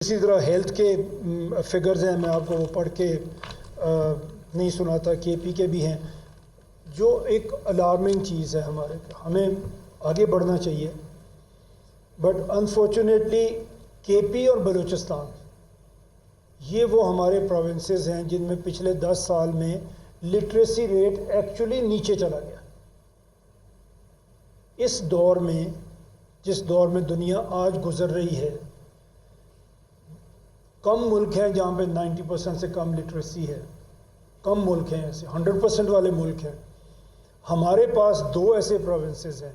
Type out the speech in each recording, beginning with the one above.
इसी तरह हेल्थ के फिगर्स हैं, मैं आपको वो पढ़ के नहीं सुनाता, केपी के भी हैं, जो एक अलार्मिंग चीज़ है। हमें आगे बढ़ना चाहिए, बट अनफॉर्चुनेटली केपी और बलूचिस्तान ये वो हमारे प्रोविंसेस हैं जिनमें पिछले 10 साल में लिटरेसी रेट एक्चुअली नीचे चला गया। इस दौर में, जिस दौर में दुनिया आज गुजर रही है, कम मुल्क हैं जहाँ पे 90% से कम लिटरेसी है, कम मुल्क हैं ऐसे, 100% वाले मुल्क हैं। हमारे पास 2 ऐसे प्रोविंसेस हैं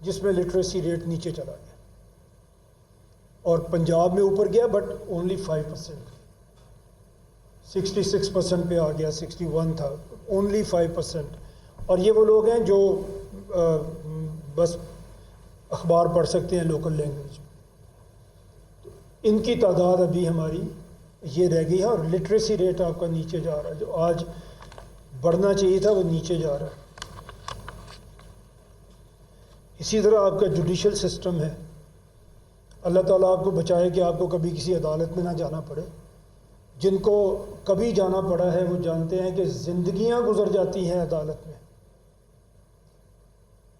जिसमें लिटरेसी रेट नीचे चला गया, और पंजाब में ऊपर गया बट ओनली 5%, 66% पे आ गया, 61 था, ओनली 5%। और ये वो लोग हैं जो बस अखबार पढ़ सकते हैं लोकल लैंग्वेज में। इनकी तादाद अभी हमारी ये रह गई है, और लिटरेसी रेट आपका नीचे जा रहा है। जो आज बढ़ना चाहिए था वो नीचे जा रहा है। इसी तरह आपका जुडिशल सिस्टम है, अल्लाह ताला आपको बचाए कि आपको कभी किसी अदालत में ना जाना पड़े। जिनको कभी जाना पड़ा है वो जानते हैं कि ज़िंदगियां गुजर जाती हैं अदालत में।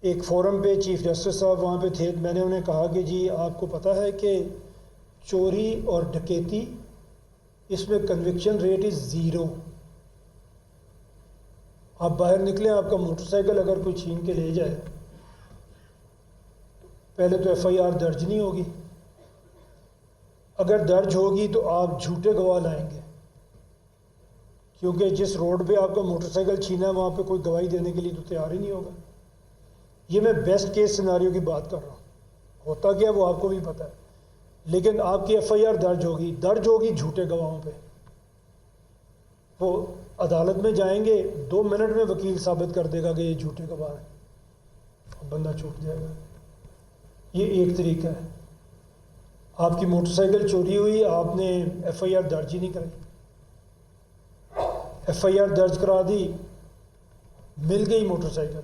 एक फोरम पे चीफ जस्टिस साहब वहाँ पे थे, मैंने उन्हें कहा कि जी आपको पता है कि चोरी और डकैती, इसमें कन्विक्शन रेट इज़ 0। आप बाहर निकलें, आपका मोटरसाइकिल अगर कोई छीन के ले जाए, पहले तो FIR दर्ज नहीं होगी, अगर दर्ज होगी तो आप झूठे गवाह लाएंगे, क्योंकि जिस रोड पे आपका मोटरसाइकिल छीना है वहाँ पे कोई गवाही देने के लिए तो तैयार ही नहीं होगा। ये मैं बेस्ट केस सिनारियो की बात कर रहा हूँ, होता क्या वो आपको भी पता है। लेकिन आपकी FIR दर्ज होगी झूठे गवाहों पे। वो अदालत में जाएंगे, 2 मिनट में वकील साबित कर देगा कि ये झूठे गवाह हैं, और बंदा छूट जाएगा। ये एक तरीका है। आपकी मोटरसाइकिल चोरी हुई, आपने FIR दर्ज ही नहीं कराई, FIR दर्ज करा दी, मिल गई मोटरसाइकिल।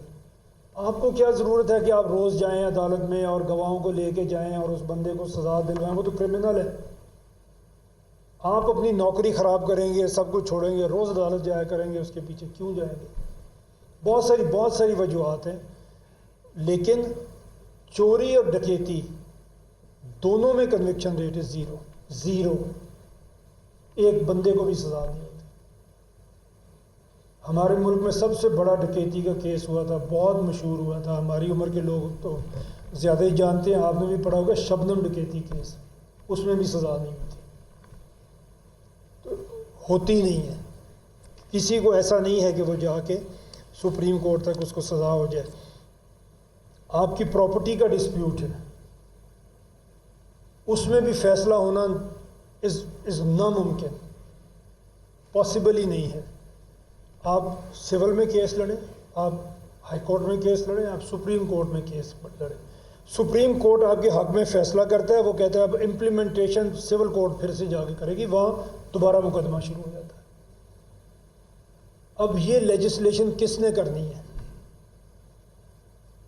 आपको क्या ज़रूरत है कि आप रोज़ जाएं अदालत में और गवाहों को लेके जाएं और उस बंदे को सज़ा दिलवाएं? वो तो क्रिमिनल है। आप अपनी नौकरी ख़राब करेंगे, सब कुछ छोड़ेंगे, रोज़ अदालत जाया करेंगे, उसके पीछे क्यों जाएंगे? बहुत सारी वजूहत हैं। लेकिन चोरी और डकैती दोनों में कन्विक्शन रेट है 0। एक बंदे को भी सज़ा नहीं होती। हमारे मुल्क में सबसे बड़ा डकैती का केस हुआ था, बहुत मशहूर हुआ था, हमारी उम्र के लोग तो ज़्यादा ही जानते हैं, आपने भी पढ़ा होगा, शबनम डकैती केस। उसमें भी सज़ा नहीं होती, तो होती नहीं है। किसी को ऐसा नहीं है कि वो जाके सुप्रीम कोर्ट तक उसको सज़ा हो जाए। आपकी प्रॉपर्टी का डिस्प्यूट है, उसमें भी फैसला होना इज़ नामुमकिन, पॉसिबल ही नहीं है। आप सिविल में केस लड़ें, आप हाई कोर्ट में केस लड़ें, आप सुप्रीम कोर्ट में केस लड़ें, सुप्रीम कोर्ट आपके हक में फैसला करता है, वो कहता है अब इम्प्लीमेंटेशन सिविल कोर्ट फिर से जाके करेगी, वहाँ दोबारा मुकदमा शुरू हो जाता है। अब ये लेजिस्लेशन किसने करनी है?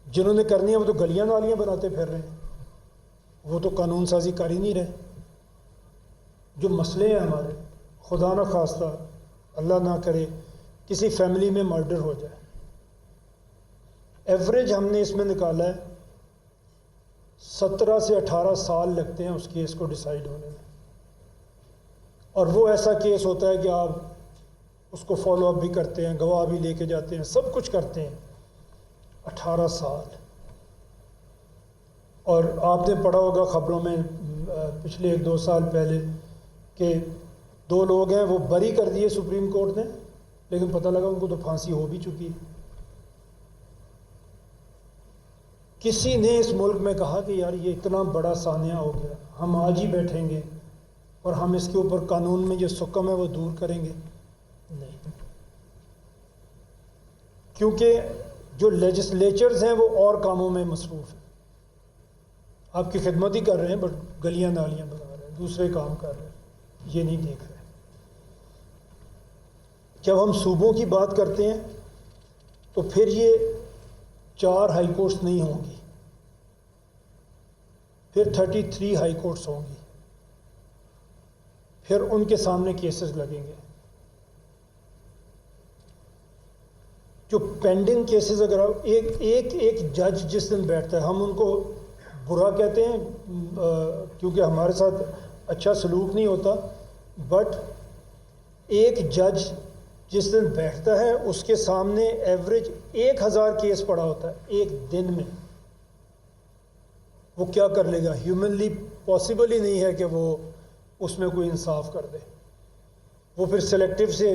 जिन्होंने करनी है वो तो गलियां नालियां बनाते फिर रहे हैं, वो तो कानून साजी कर ही नहीं रहे। जो मसले हैं हमारे, खुदा ना खास्ता, अल्लाह ना करे किसी फैमिली में मर्डर हो जाए, एवरेज हमने इसमें निकाला है 17 से 18 साल लगते हैं उस केस को डिसाइड होने में। और वो ऐसा केस होता है कि आप उसको फॉलो अप भी करते हैं, गवाह भी लेके जाते हैं, सब कुछ करते हैं, 18 साल। और आपने पढ़ा होगा खबरों में पिछले 1-2 साल पहले कि 2 लोग हैं वो बरी कर दिए सुप्रीम कोर्ट ने, लेकिन पता लगा उनको तो फांसी हो भी चुकी है। किसी ने इस मुल्क में कहा कि यार ये इतना बड़ा सानिया हो गया, हम आज ही बैठेंगे और हम इसके ऊपर कानून में जो सुकम है वो दूर करेंगे? नहीं, क्योंकि जो लेजिस्लेचर्स हैं वो और कामों में मसरूफ़ हैं। आपकी खिदमत ही कर रहे हैं, बट गलियां नालियां बना रहे हैं, दूसरे काम कर रहे हैं, ये नहीं देख रहे। जब हम सूबों की बात करते हैं तो फिर ये 4 हाई कोर्ट्स नहीं होंगी, फिर 33 हाई कोर्ट्स होंगी। फिर उनके सामने केसेस लगेंगे। जो पेंडिंग केसेस, अगर आप एक जज जिस दिन बैठता है, हम उनको बुरा कहते हैं क्योंकि हमारे साथ अच्छा सलूक नहीं होता, बट एक जज जिस दिन बैठता है उसके सामने एवरेज 1000 केस पड़ा होता है एक दिन में। वो क्या कर लेगा? ह्यूमनली पॉसिबल ही नहीं है कि वो उसमें कोई इंसाफ कर दे। वो फिर सेलेक्टिव से